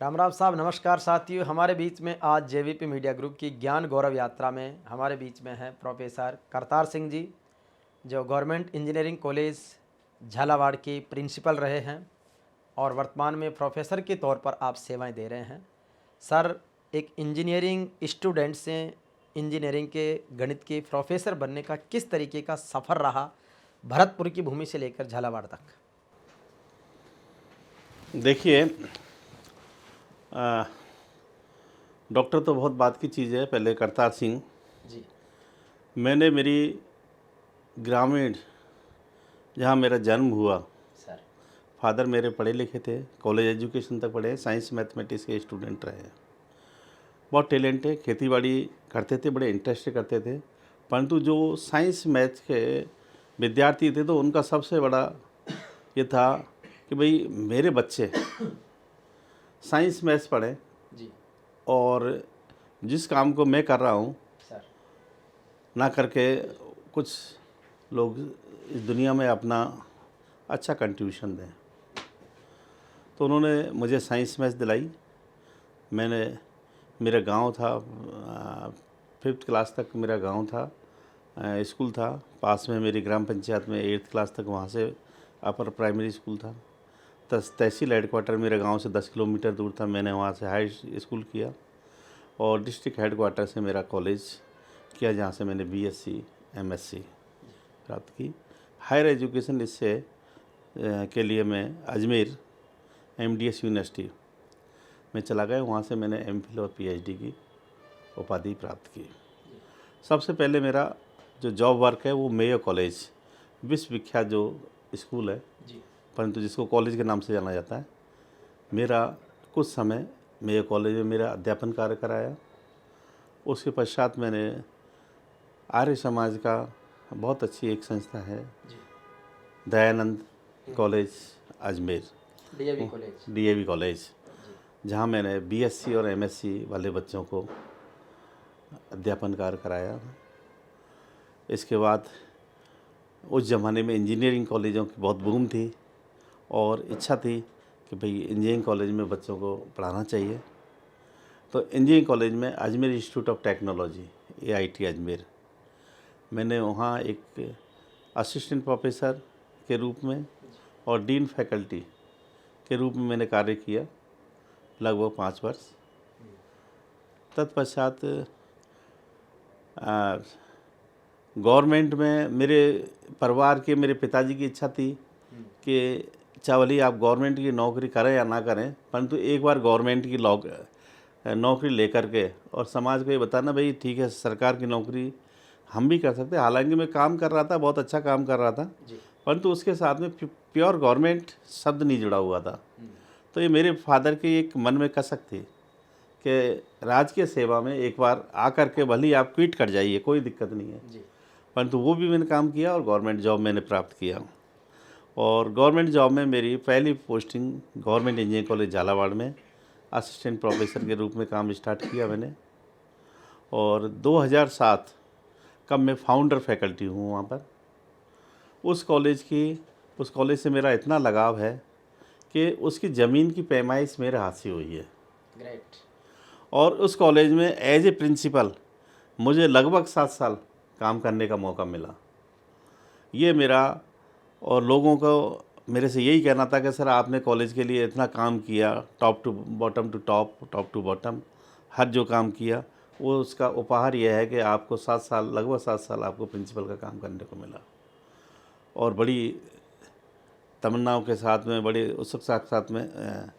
राम राम साहब, नमस्कार साथियों। हमारे बीच में आज जेवीपी मीडिया ग्रुप की ज्ञान गौरव यात्रा में हमारे बीच में है प्रोफेसर करतार सिंह जी, जो गवर्नमेंट इंजीनियरिंग कॉलेज झालावाड़ की प्रिंसिपल रहे हैं और वर्तमान में प्रोफेसर के तौर पर आप सेवाएं दे रहे हैं। सर, एक इंजीनियरिंग स्टूडेंट से इंजीनियरिंग के गणित के प्रोफेसर बनने का किस तरीके का सफ़र रहा, भरतपुर की भूमि से लेकर झालावाड़ तक? देखिए, डॉक्टर तो बहुत बात की चीज़ है। पहले करतार सिंह, जी मैंने मेरी ग्रामीण जहाँ मेरा जन्म हुआ, सर। फादर मेरे पढ़े लिखे थे, कॉलेज एजुकेशन तक पढ़े, साइंस मैथमेटिक्स के स्टूडेंट रहे। बहुत टैलेंट है, खेतीबाड़ी करते थे, बड़े इंटरेस्ट से करते थे। परंतु जो साइंस मैथ के विद्यार्थी थे तो उनका सबसे बड़ा ये था कि भाई मेरे बच्चे साइंस मैथ्स पढ़ें जी और जिस काम को मैं कर रहा हूँ सर। ना करके कुछ लोग इस दुनिया में अपना अच्छा कंट्रीब्यूशन दें। तो उन्होंने मुझे साइंस मैथ्स दिलाई। मैंने, मेरा गांव था, 5th क्लास तक मेरा गांव था, स्कूल था पास में मेरी ग्राम पंचायत में। 8th क्लास तक वहाँ से अपर प्राइमरी स्कूल था। तहसील हेडक्वार्टर मेरे गांव से 10 किलोमीटर दूर था। मैंने वहाँ से हाई स्कूल किया और डिस्ट्रिक्ट हेडक्वार्टर से मेरा कॉलेज किया, जहाँ से मैंने BSc MSc प्राप्त की। हायर एजुकेशन इससे के लिए मैं अजमेर MDS यूनिवर्सिटी में चला गया। वहाँ से मैंने MPhil और PhD की उपाधि प्राप्त की। सबसे पहले मेरा जो जॉब वर्क है वो मेयो कॉलेज, विश्व विख्यात जो स्कूल है, परंतु जिसको कॉलेज के नाम से जाना जाता है, मेरा कुछ समय मेयो कॉलेज में मेरा अध्यापन कार्य कराया। उसके पश्चात मैंने आर्य समाज का बहुत अच्छी एक संस्था है, Dayanand college Ajmer, DAV college, जहाँ मैंने BSc और MSc वाले बच्चों को अध्यापन कार्य कराया। इसके बाद उस ज़माने में इंजीनियरिंग कॉलेजों की बहुत बूम थी और इच्छा थी कि भाई इंजीनियरिंग कॉलेज में बच्चों को पढ़ाना चाहिए। तो इंजीनियरिंग कॉलेज में Ajmer institute of technology AIT Ajmer, मैंने वहाँ एक असिस्टेंट प्रोफेसर के रूप में और डीन फैकल्टी के रूप में मैंने कार्य किया लगभग 5 वर्ष। तत्पश्चात गवर्नमेंट में मेरे परिवार के, मेरे पिताजी की इच्छा थी कि चावली आप गवर्नमेंट की नौकरी करें या ना करें, परंतु एक बार गवर्नमेंट की नौकरी लेकर के और समाज को ये बताना भाई ठीक है सरकार की नौकरी हम भी कर सकते हैं। हालांकि मैं काम कर रहा था, बहुत अच्छा काम कर रहा था, परंतु उसके साथ में प्योर गवर्नमेंट शब्द नहीं जुड़ा हुआ था। तो ये मेरे फादर की एक मन में कसक थी कि राजकीय सेवा में एक बार आकर के भले ही आप क्विट कर जाइए, कोई दिक्कत नहीं है। परंतु वो भी मैंने काम किया और गवर्नमेंट जॉब मैंने प्राप्त किया। और गवर्नमेंट जॉब में मेरी पहली posting government engineering college Jhalawar में असिस्टेंट प्रोफेसर के रूप में काम स्टार्ट किया मैंने। और 2007 कब मैं फाउंडर फैकल्टी हूँ वहाँ पर। उस कॉलेज से मेरा इतना लगाव है कि उसकी ज़मीन की पैमाइश मेरे हाथ से हुई है। ग्रेट। और उस कॉलेज में एज ए प्रिंसिपल मुझे लगभग 7 साल काम करने का मौका मिला। ये मेरा, और लोगों को मेरे से यही कहना था कि सर आपने कॉलेज के लिए इतना काम किया, top to bottom to top, top to bottom, हर जो काम किया वो उसका उपहार यह है कि आपको 7 साल, लगभग 7 साल आपको प्रिंसिपल का काम करने को मिला। और बड़ी तमन्नाओं के साथ में, बड़े उत्सुकता के साथ में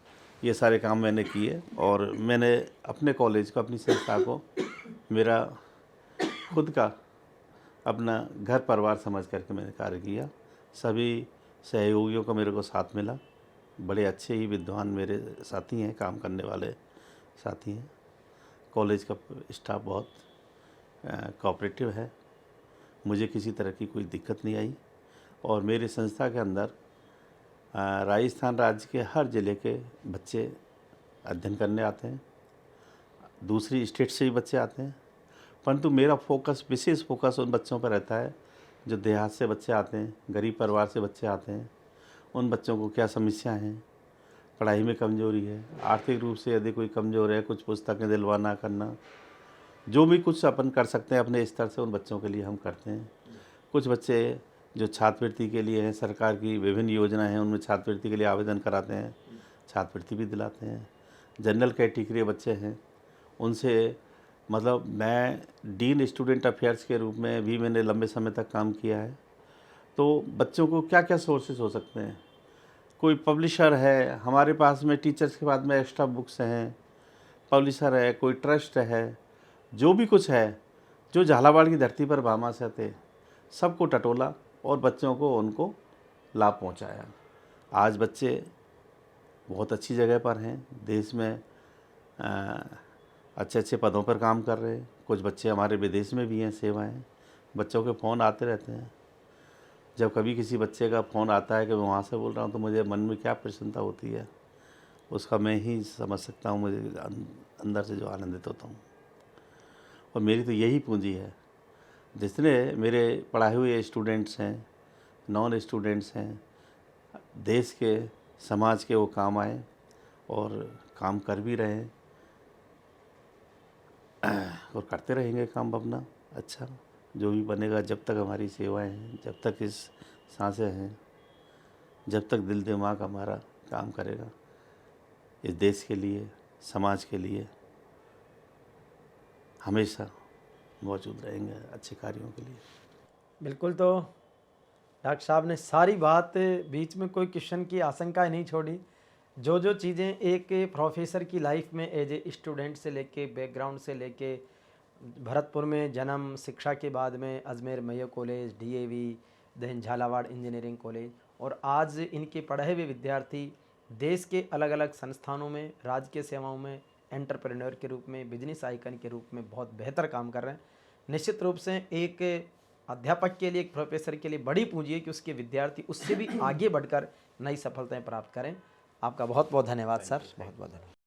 ये सारे काम मैंने किए। और मैंने अपने कॉलेज को, अपनी संस्था को मेरा खुद का अपना घर परिवार समझ करके मैंने कार्य किया। सभी सहयोगियों का मेरे को साथ मिला, बड़े अच्छे ही विद्वान मेरे साथी हैं, काम करने वाले साथी हैं। कॉलेज का स्टाफ बहुत कोऑपरेटिव है, मुझे किसी तरह की कोई दिक्कत नहीं आई। और मेरी संस्था के अंदर राजस्थान राज्य के हर ज़िले के बच्चे अध्ययन करने आते हैं, दूसरी स्टेट से भी बच्चे आते हैं, परंतु मेरा फोकस, विशेष फोकस उन बच्चों पर रहता है जो देहात से बच्चे आते हैं, गरीब परिवार से बच्चे आते हैं। उन बच्चों को क्या समस्या हैं, पढ़ाई में कमज़ोरी है, आर्थिक रूप से यदि कोई कमज़ोर है, कुछ पुस्तकें दिलवाना करना, जो भी कुछ अपन कर सकते हैं अपने स्तर से उन बच्चों के लिए हम करते हैं। कुछ बच्चे जो छात्रवृत्ति के लिए हैं, सरकार की विभिन्न योजनाएं हैं उनमें छात्रवृत्ति के लिए आवेदन कराते हैं, छात्रवृत्ति भी दिलाते हैं। जनरल कैटेगरी के बच्चे हैं उनसे मतलब मैं डीन स्टूडेंट अफेयर्स के रूप में भी मैंने लंबे समय तक काम किया है। तो बच्चों को क्या क्या सोर्सेज हो सकते हैं, कोई पब्लिशर है हमारे पास में, टीचर्स के बाद में एक्स्ट्रा बुक्स हैं, पब्लिशर है, कोई ट्रस्ट है, जो भी कुछ है जो झालावाड़ की धरती पर भामाशाह थे सबको टटोला और बच्चों को उनको लाभ पहुंचाया। आज बच्चे बहुत अच्छी जगह पर हैं, देश में अच्छे अच्छे पदों पर काम कर रहे हैं। कुछ बच्चे हमारे विदेश में भी हैं, सेवाएं, बच्चों के फ़ोन आते रहते हैं। जब कभी किसी बच्चे का फ़ोन आता है कि मैं वहाँ से बोल रहा हूँ तो मुझे मन में क्या प्रसन्नता होती है, उसका मैं ही समझ सकता हूँ, मुझे अंदर से जो आनंदित होता हूँ। और मेरी तो यही पूंजी है, जितने मेरे पढ़ाए हुए स्टूडेंट्स हैं, नॉन स्टूडेंट्स हैं, देश के समाज के वो काम आए और काम कर भी रहे हैं और करते रहेंगे काम अपना अच्छा जो भी बनेगा। जब तक हमारी सेवाएं हैं, जब तक इस सांसें हैं, जब तक दिल दिमाग हमारा काम करेगा, इस देश के लिए, समाज के लिए हमेशा मौजूद रहेंगे अच्छे कार्यों के लिए। बिल्कुल। तो डॉक्टर साहब ने सारी बात, बीच में कोई क्वेश्चन की आशंका नहीं छोड़ी। जो जो चीज़ें एक प्रोफेसर की लाइफ में एज ए स्टूडेंट से लेके, बैकग्राउंड से लेके, भरतपुर में जन्म, शिक्षा के बाद में Ajmer Mayo college, DAV, then Jhalawar engineering college, और आज इनके पढ़े हुए विद्यार्थी देश के अलग अलग संस्थानों में, राजकीय सेवाओं में, एंटरप्रेन्योर के रूप में, बिजनेस आइकन के रूप में बहुत बेहतर काम कर रहे हैं। निश्चित रूप से एक अध्यापक के लिए, एक प्रोफेसर के लिए बड़ी पूंजी है कि उसके विद्यार्थी उससे भी आगे बढ़कर नई सफलताएं प्राप्त करें। आपका बहुत बहुत धन्यवाद सर, बहुत बहुत धन्यवाद।